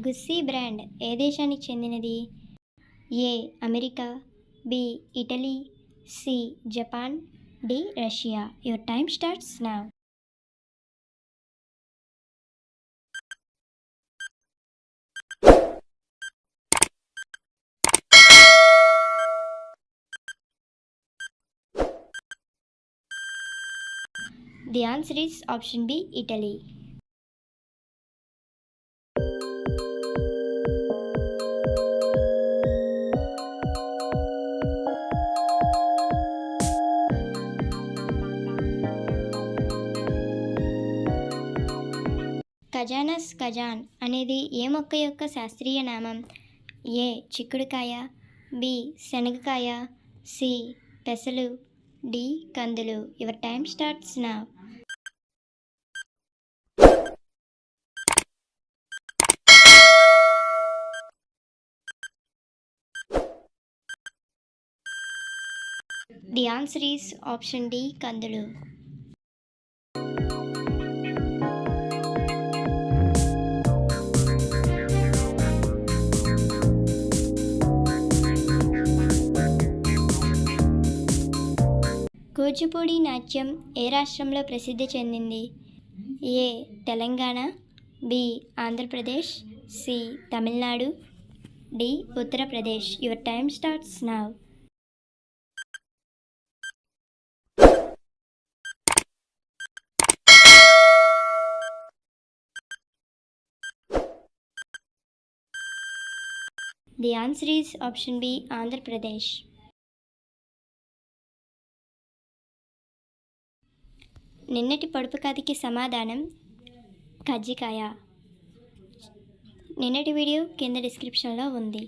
గుస్సీ brand ఏ దేశానికి చెందినది? A America, B Italy, C Japan, D Russia. Your time starts now. The answer is option B, Italy. Cajanus cajan అనేది ఏ మొక్క యొక్క శాస్త్రీయ నామం? ఏ చిక్కుడుకాయ, బి శనగకాయ, సి పెసలు, డి కందులు. Your time starts now. The answer is option D, కందులు. కూచిపూడి నాట్యం ఏ రాష్ట్రంలో ప్రసిద్ధి చెందింది? A Telangana, B Andhra Pradesh, C Tamil Nadu, D Uttar Pradesh. Your time starts now. The answer is option B, Andhra Pradesh. నిన్నటి పొడుపు కథకి సమాధానం కజ్జికాయ. నిన్నటి వీడియో కింద డిస్క్రిప్షన్లో ఉంది.